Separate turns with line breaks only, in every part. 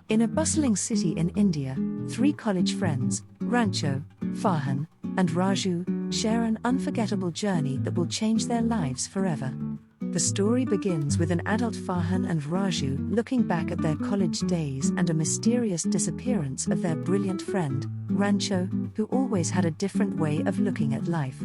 In a bustling city in India, three college friends, Rancho, Farhan, and Raju, share an unforgettable journey that will change their lives forever. The story begins with an adult Farhan and Raju looking back at their college days and a mysterious disappearance of their brilliant friend, Rancho, who always had a different way of looking at life.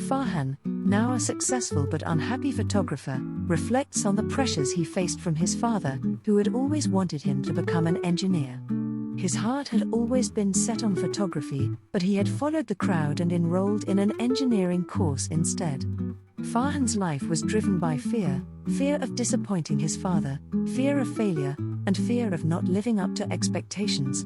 Farhan, now a successful but unhappy photographer, reflects on the pressures he faced from his father, who had always wanted him to become an engineer. His heart had always been set on photography, but he had followed the crowd and enrolled in an engineering course instead. Farhan's life was driven by fear of disappointing his father, fear of failure, and fear of not living up to expectations.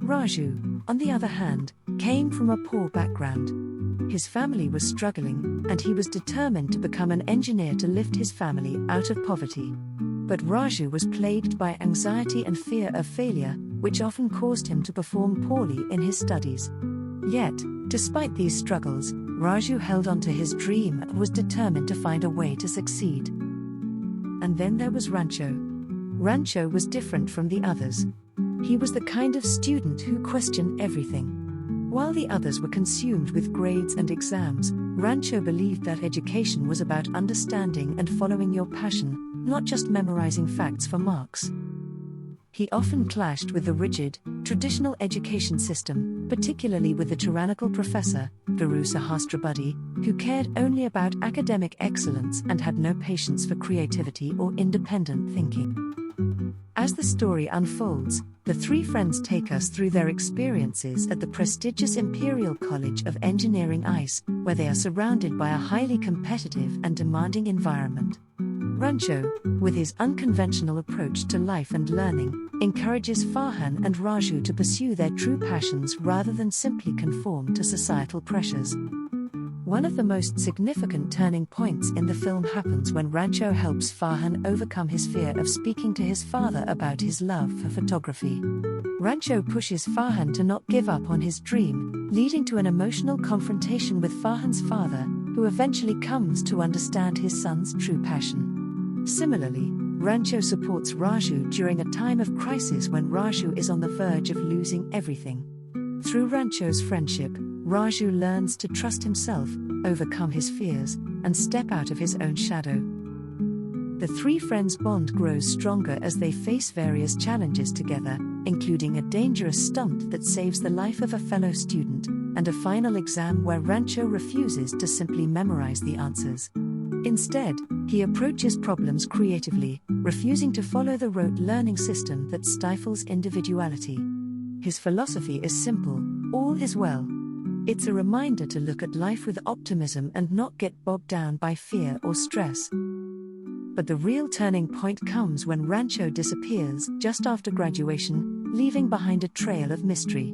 Raju, on the other hand, came from a poor background. His family was struggling, and he was determined to become an engineer to lift his family out of poverty. But Raju was plagued by anxiety and fear of failure, which often caused him to perform poorly in his studies. Yet, despite these struggles, Raju held on to his dream and was determined to find a way to succeed. And then there was Rancho. Rancho was different from the others. He was the kind of student who questioned everything. While the others were consumed with grades and exams, Rancho believed that education was about understanding and following your passion, not just memorizing facts for marks. He often clashed with the rigid, traditional education system, particularly with the tyrannical professor, Guru Sahasrabuddy, who cared only about academic excellence and had no patience for creativity or independent thinking. As the story unfolds, the three friends take us through their experiences at the prestigious Imperial College of Engineering ICE, where they are surrounded by a highly competitive and demanding environment. Rancho, with his unconventional approach to life and learning, encourages Farhan and Raju to pursue their true passions rather than simply conform to societal pressures. One of the most significant turning points in the film happens when Rancho helps Farhan overcome his fear of speaking to his father about his love for photography. Rancho pushes Farhan to not give up on his dream, leading to an emotional confrontation with Farhan's father, who eventually comes to understand his son's true passion. Similarly, Rancho supports Raju during a time of crisis when Raju is on the verge of losing everything. Through Rancho's friendship, Raju learns to trust himself, overcome his fears, and step out of his own shadow. The three friends' bond grows stronger as they face various challenges together, including a dangerous stunt that saves the life of a fellow student, and a final exam where Rancho refuses to simply memorize the answers. Instead, he approaches problems creatively, refusing to follow the rote learning system that stifles individuality. His philosophy is simple: all is well. It's a reminder to look at life with optimism and not get bogged down by fear or stress. But the real turning point comes when Rancho disappears just after graduation, leaving behind a trail of mystery.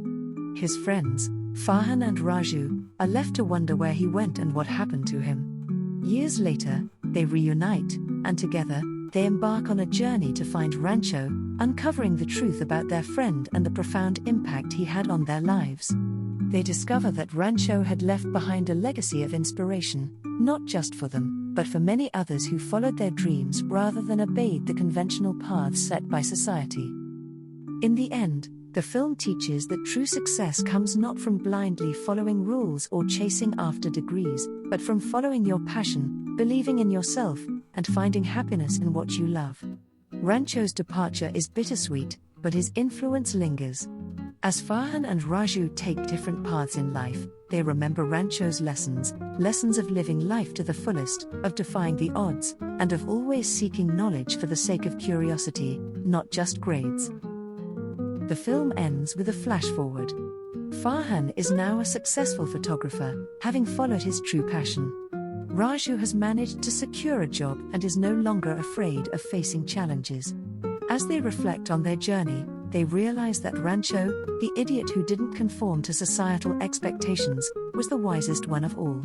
His friends, Farhan and Raju, are left to wonder where he went and what happened to him. Years later, they reunite, and together, they embark on a journey to find Rancho, uncovering the truth about their friend and the profound impact he had on their lives. They discover that Rancho had left behind a legacy of inspiration, not just for them, but for many others who followed their dreams rather than obeyed the conventional paths set by society. In the end, the film teaches that true success comes not from blindly following rules or chasing after degrees, but from following your passion, believing in yourself, and finding happiness in what you love. Rancho's departure is bittersweet, but his influence lingers. As Farhan and Raju take different paths in life, they remember Rancho's lessons of living life to the fullest, of defying the odds, and of always seeking knowledge for the sake of curiosity, not just grades. The film ends with a flash forward. Farhan is now a successful photographer, having followed his true passion. Raju has managed to secure a job and is no longer afraid of facing challenges. As they reflect on their journey, they realize that Rancho, the idiot who didn't conform to societal expectations, was the wisest one of all.